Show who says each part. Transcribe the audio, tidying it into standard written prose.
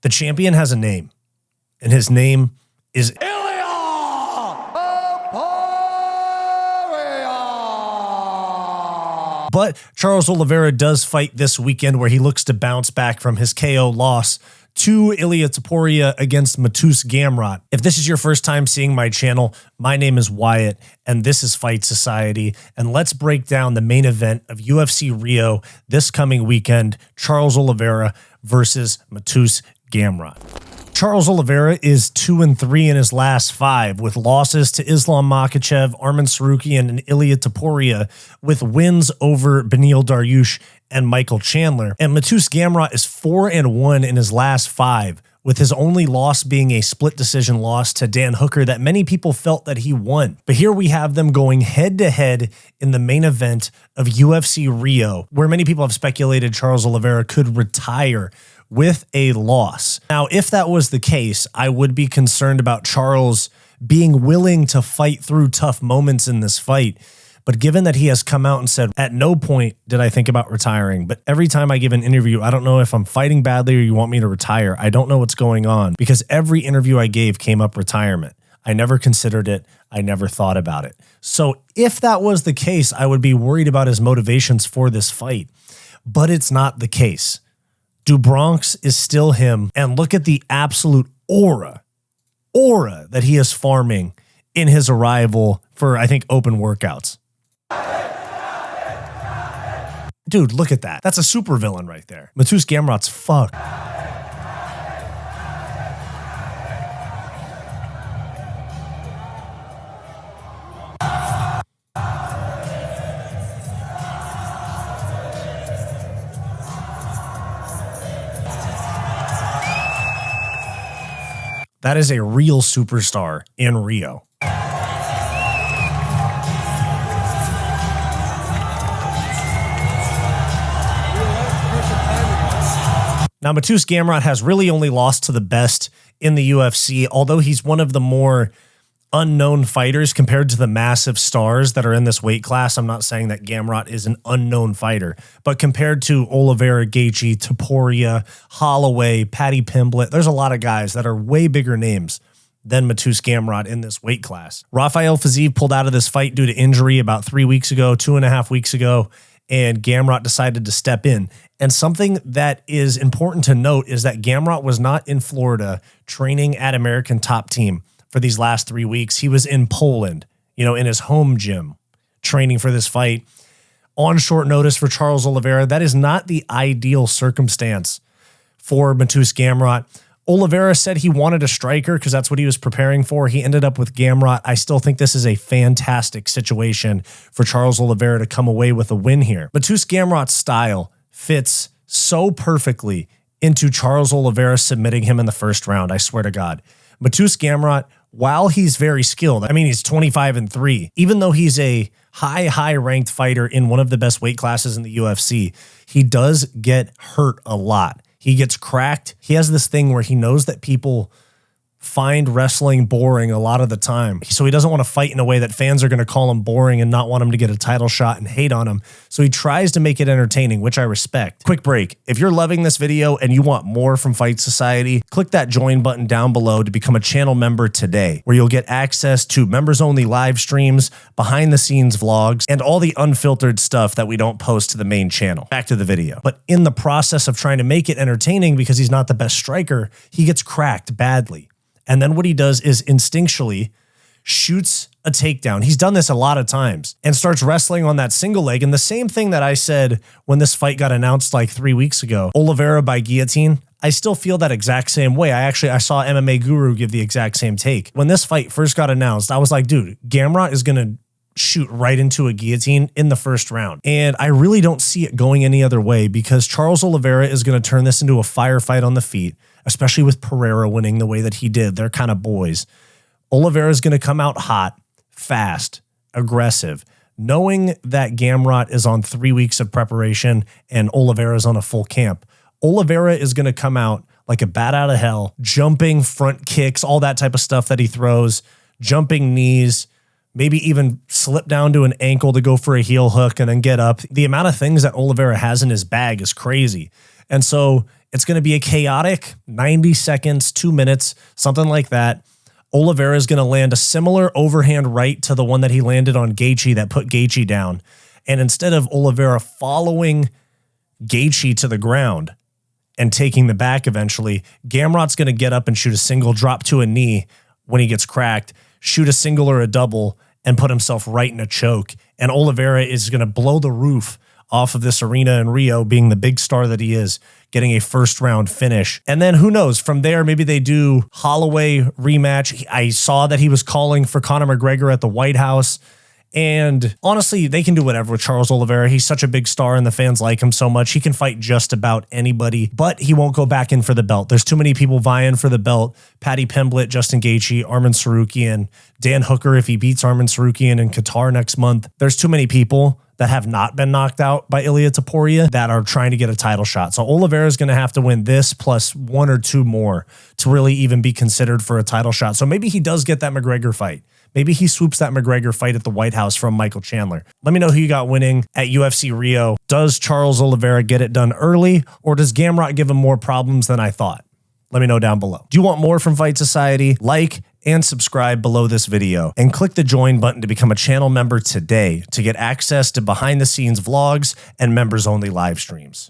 Speaker 1: The champion has a name, and his name is But Charles Oliveira does fight this weekend where he looks to bounce back from his KO loss to Ilia Topuria against Mateusz Gamrot. If this is your first time seeing my channel, my name is Wyatt, and this is Fight Society. And let's break down the main event of UFC Rio this coming weekend, Charles Oliveira versus Mateusz Gamrot. Charles Oliveira is 2-3 in his last 5, with losses to Islam Makhachev, Arman Tsarukyan, and Ilia Topuria, with wins over Beneil Dariush and Michael Chandler. And Mateusz Gamrot is 4-1 in his last 5, with his only loss being a split decision loss to Dan Hooker that many people felt that he won. But here we have them going head-to-head in the main event of UFC Rio, where many people have speculated Charles Oliveira could retire with a loss. Now, if that was the case, I would be concerned about Charles being willing to fight through tough moments in this fight. But given that he has come out and said, at no point did I think about retiring, but every time I give an interview, I don't know if I'm fighting badly or you want me to retire. I don't know what's going on, because every interview I gave came up retirement. I never considered it. I never thought about it. So if that was the case, I would be worried about his motivations for this fight, but it's not the case. Do Bronx is still him, and look at the absolute aura that he is farming in his arrival for, I think, open workouts. Dude, look at that. That's a supervillain right there. Mateusz Gamrot's fucked. That is a real superstar in Rio. Now, Mateusz Gamrot has really only lost to the best in the UFC, although he's one of the more unknown fighters compared to the massive stars that are in this weight class. I'm not saying that Gamrot is an unknown fighter, but compared to Oliveira, Gaethje, Topuria, Holloway, Paddy Pimblett, there's a lot of guys that are way bigger names than Mateusz Gamrot in this weight class. Rafael Fiziev pulled out of this fight due to injury about 3 weeks ago, 2.5 weeks ago, and Gamrot decided to step in. And something that is important to note is that Gamrot was not in Florida training at American Top Team for these last 3 weeks. He was in Poland, in his home gym, training for this fight on short notice for Charles Oliveira. That is not the ideal circumstance for Mateusz Gamrot. Oliveira said he wanted a striker because that's what he was preparing for. He ended up with Gamrot. I still think this is a fantastic situation for Charles Oliveira to come away with a win here. Mateusz Gamrot's style fits so perfectly into Charles Oliveira submitting him in the first round. I swear to God. Mateusz Gamrot, while he's very skilled, I mean, he's 25-3, even though he's a high ranked fighter in one of the best weight classes in the UFC, he does get hurt a lot. He gets cracked. He has this thing where he knows that people find wrestling boring a lot of the time. So he doesn't want to fight in a way that fans are going to call him boring and not want him to get a title shot and hate on him. So he tries to make it entertaining, which I respect. Quick break. If you're loving this video and you want more from Fight Society, click that join button down below to become a channel member today, where you'll get access to members only live streams, behind the scenes vlogs, and all the unfiltered stuff that we don't post to the main channel. Back to the video. But in the process of trying to make it entertaining, because he's not the best striker, he gets cracked badly. And then what he does is instinctually shoots a takedown. He's done this a lot of times and starts wrestling on that single leg. And the same thing that I said when this fight got announced like 3 weeks ago, Oliveira by guillotine, I still feel that exact same way. I saw MMA Guru give the exact same take. When this fight first got announced, I was like, dude, Gamrot is going to shoot right into a guillotine in the first round. And I really don't see it going any other way, because Charles Oliveira is going to turn this into a firefight on the feet, especially with Pereira winning the way that he did. They're kind of boys. Oliveira is going to come out hot, fast, aggressive, knowing that Gamrot is on 3 weeks of preparation and Oliveira is on a full camp. Oliveira is going to come out like a bat out of hell, jumping front kicks, all that type of stuff that he throws, jumping knees, maybe even slip down to an ankle to go for a heel hook and then get up. The amount of things that Oliveira has in his bag is crazy. And so It's going to be a chaotic 90 seconds, 2 minutes, something like that. Oliveira is going to land a similar overhand right to the one that he landed on Gaethje that put Gaethje down. And instead of Oliveira following Gaethje to the ground and taking the back eventually, Gamrot's going to get up and shoot a single, drop to a knee when he gets cracked, shoot a single or a double, and put himself right in a choke. And Oliveira is going to blow the roof off of this arena in Rio, being the big star that he is, getting a first round finish. And then who knows, from there, maybe they do Holloway rematch. I saw that he was calling for Conor McGregor at the White House. And honestly, they can do whatever with Charles Oliveira. He's such a big star and the fans like him so much. He can fight just about anybody, but he won't go back in for the belt. There's too many people vying for the belt. Paddy Pimblett, Justin Gaethje, Arman Tsarukyan, Dan Hooker if he beats Arman Tsarukyan in Qatar next month. There's too many people that have not been knocked out by Ilia Topuria that are trying to get a title shot. So Oliveira is going to have to win this plus 1 or 2 more to really even be considered for a title shot. So maybe he does get that McGregor fight. Maybe he swoops that McGregor fight at the White House from Michael Chandler. Let me know who you got winning at UFC Rio. Does Charles Oliveira get it done early, or does Gamrot give him more problems than I thought? Let me know down below. Do you want more from Fight Society? Like and subscribe below this video and click the join button to become a channel member today to get access to behind the scenes vlogs and members only live streams.